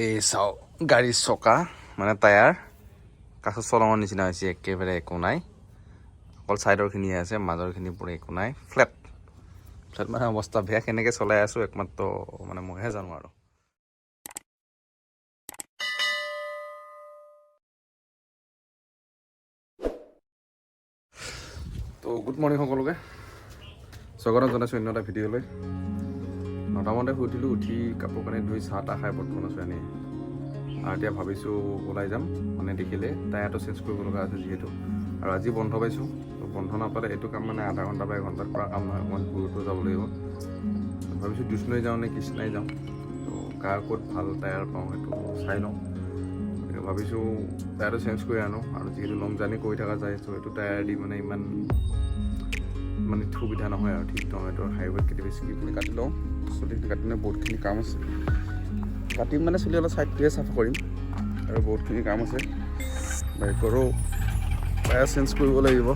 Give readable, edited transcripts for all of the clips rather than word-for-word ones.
এই চাও গাড়ীৰ চকা মানে টায়াৰ কাষত চলঙৰ নিচিনা হৈছে একেবাৰে একো নাই অকল চাইডৰখিনিহে আছে মাজৰখিনি পুৰা একো নাই ফ্লেট মানে অৱস্থা বেয়া কেনেকৈ চলাই আছোঁ একমাত্ৰ মানে মইহে জানো আৰু তো গুড মৰ্ণিং সকলোকে স্বাগতম জনাইছোঁ অন্য এটা ভিডিঅ'লৈ 9টা মানতে শুই উঠিলোঁ উঠি কাপোৰ কানি ধুই চাহ তাহ খাই বৰ্তমান আছোঁ এনেই আৰু এতিয়া ভাবিছোঁ ওলাই যাম মানে দেখিলে টায়াৰটো চেঞ্জ কৰিব লগা আছে যিহেতু আৰু আজি বন্ধ পাইছোঁ বন্ধ নাপালে এইটো কাম মানে আধা ঘণ্টা বা এঘণ্টাত পৰা কাম নহয় অকণমান দূৰতো যাব লাগিব ভাবিছোঁ দুষ্ণৈ যাওঁ নে কৃষ্ণাই যাওঁ তো কাৰ ক'ত ভাল টায়াৰ পাওঁ সেইটো চাই লওঁ গতিকে ভাবিছোঁ টায়াৰটো চেঞ্জ কৰি আনো আৰু যিহেতু লং জাৰ্ণি কৰি থকা যায় ত' এইটো টায়াৰ দি মানে ইমান মানে সুবিধা নহয় আৰু ঠিক নহয় এইটো হাইৱেত কেতিয়াবা স্কিপখিনি কাটি লওঁ চুলিখিনি কাটিলে বহুতখিনি কাম আছে কাটিম মানে চুলি অলপ ছাইডটোৱে চাফা কৰিম আৰু বহুতখিনি কাম আছে বাইকৰো টায়াৰ চেঞ্জ কৰিব লাগিব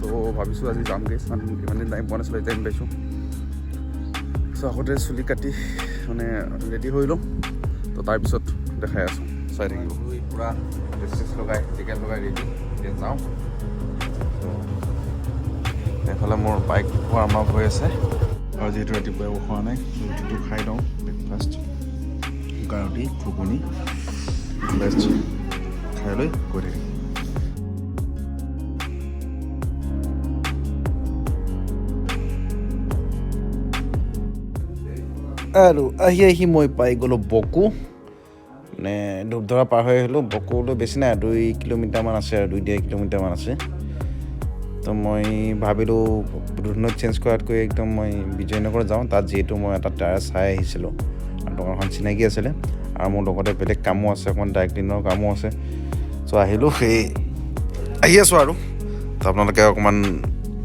তো ভাবিছোঁ আজি যামগৈ ইমান দিন টাইম পোৱা নাছিলোঁ টাইম পাইছোঁ চ' আগতে চুলি কাটি মানে ৰেডি হৈ লওঁ তো তাৰপিছত দেখাই আছোঁ চাই থাকিব পূৰা ড্ৰেছ লগাই টিকেট লগাই ৰেডি এতিয়া যাওঁ এইফালে মোৰ বাইক ৱাৰ্ম আপ হৈ আছে আৰু যিহেতু ৰাতিপুৱাই খোৱা নাই ৰুটিটো খাই লওঁ ব্ৰেকফাষ্ট শুকান ৰুটি ঘুগুনি বেষ্ট খাই লৈ গৈ থাকিম আৰু আহি মই পাই গ'লোঁ বকো মানে ধূপধৰা পাৰ হৈ আহিলোঁ বকোলৈ বেছি নাই 2 কিলোমিটাৰমান আছে আৰু 2.5 কিলোমিটাৰমান আছে তো মই ভাবিলোঁ দুধনৈত চেঞ্জ কৰাতকৈ একদম মই বিজয়নগৰ যাওঁ তাত যিহেতু মই এটা টায়াৰ চাই আহিছিলোঁ আৰু দোকানখন চিনাকি আছিলে আৰু মোৰ লগতে বেলেগ কামো আছে অকণমান ডাইৰেক্ট ক্লিনৰ কামো আছে চ' আহিলোঁ সেই আহি আছোঁ আৰু তো আপোনালোকে অকণমান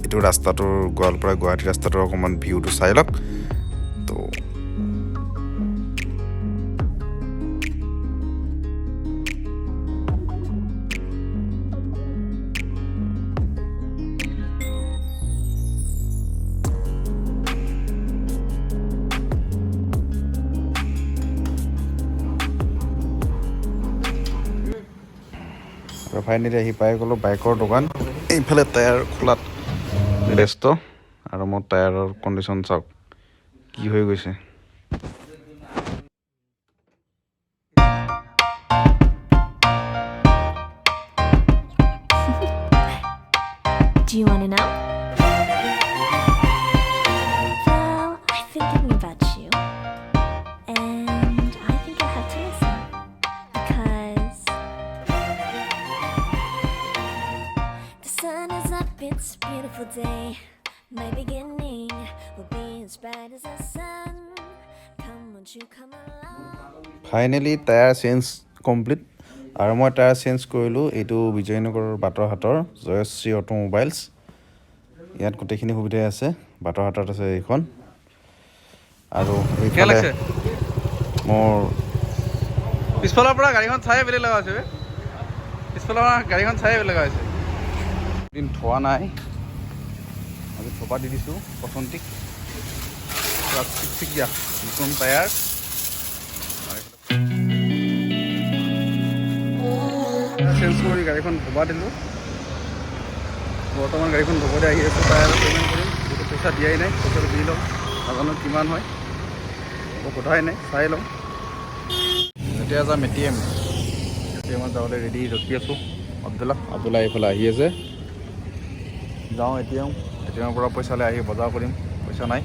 এইটো ৰাস্তাটোৰ গোৱালপাৰা গুৱাহাটী ৰাস্তাটোৰ অকণমান ভিউটো চাই লওক তো ফাইনেলি আহি পাই গ'লোঁ বাইকৰ দোকান এইফালে টায়াৰ খোলাত ব্যস্ত আৰু মোৰ টায়াৰৰ কণ্ডিশ্যন চাওক কি হৈ গৈছে Do you want to know? Well, I've been thinking about you, and I think I have to listen because the sun is up, it's a beautiful day. My beginning will be as bright as the sun. Come, won't you come along? Finally tyre change complete আৰু মই tyre change কৰিলোঁ এইটো বিজয়নগৰৰ বাটৰহাটৰ জয়শ্ৰী অটোমোবাইলছ ইয়াত গোটেইখিনি সুবিধাই আছে বাটৰহাটত আছে এইখন আৰু এইফালে মোৰ পিছফালৰ পৰা গাড়ীখন চাই বেলেগ লগা হৈছে পিছফালৰ পৰা গাড়ীখন চাই বেলেগ লগা হৈছে দিন থোৱা নাই আজি থপা দি দিছোঁ পচন্তিক চিকচিকীয়া নতুন টায়াৰ চেঞ্জ কৰি গাড়ীখন ধোবা দিলোঁ বৰ্তমান গাড়ীখন ধোবতে আহি আছোঁ টায়াৰ পে'মেণ্ট কৰিম যিটো পইচা দিয়াই নাই পইচাটো দি লওঁ নাজানো কিমান হয় একো সোধাই নাই চাই লওঁ এতিয়া যাম এটিএমত যাবলৈ ৰেডি ৰখি আছোঁ আব্দুল্লা এইফালে আহি আছে যাওঁ এটিএমৰ পৰা পইচা লৈ আহি বজাৰ কৰিম পইচা নাই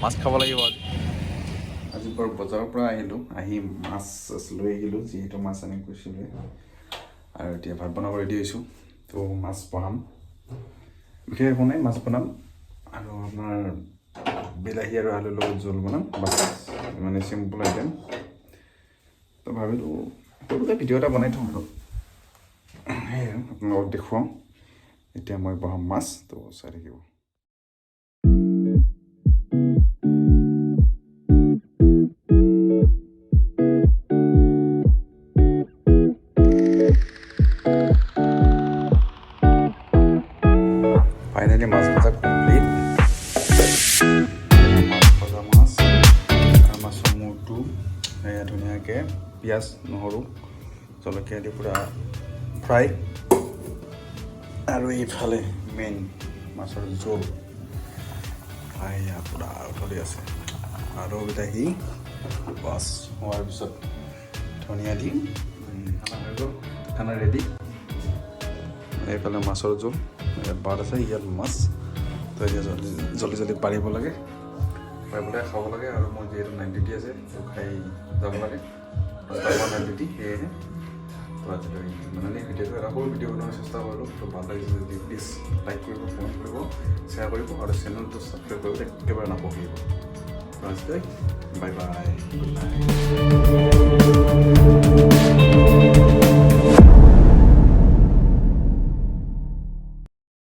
মাছ খাব লাগিব আজি বাৰু বজাৰৰ পৰা আহিলোঁ আহি মাছ লৈ আহিলোঁ যিহেতু মাছ আনি কৈছিলোঁ আৰু এতিয়া ভাত বনাব ৰেডি হৈছোঁ তো মাছ বনাম বিশেষ একো নাই মাছ বনাম আৰু আপোনাৰ বিলাহী আৰু আলুৰ লগত জোল বনাম বাছ মানে চিম্পল আইটেম তো ভাবিলোঁ সৰুকৈ ভিডিঅ' এটা বনাই থওঁ আৰু সেয়াই আপোনালোকক দেখুৱাওঁ এতিয়া মই বহাম মাছ তো চাই থাকিব ফাইনেলি মাছ ভাজা কমপ্লিট মাছ ভাজা মাছ আৰু মাছৰ মূৰটো ধুনীয়াকৈ পিঁয়াজ নহৰু জলকীয়া দি পূৰা ফ্ৰাই আৰু এইফালে মেইন মাছৰ জোল এয়া পূৰা উতলি আছে আৰু বিলাহী বাছ হোৱাৰ পিছত ধনিয়া দি খানা হৈ গ'ল খানা ৰেডি এইফালে মাছৰ জোল ইয়াত বাট আছে ইয়াত মাছ তো এতিয়া জলদি জলদি পাৰিব লাগে পাই পেলাই খাব লাগে আৰু মোৰ যিহেতু 90 আছে তো খাই যাব লাগে 90 সেয়েহে তো আজিকালি মানে ভিডিঅ'টো এটা সৰু ভিডিঅ' বনোৱাৰ চেষ্টা কৰিলোঁ তো ভাল লাগিছে যদি প্লিজ লাইক কৰিব কমেণ্ট কৰিব শ্বেয়াৰ কৰিব আৰু চেনেলটো ছাবস্ক্ৰাইব কৰিবলৈ একেবাৰে নাপাহৰিব তো আজিলৈ বাই বাই গুড নাইট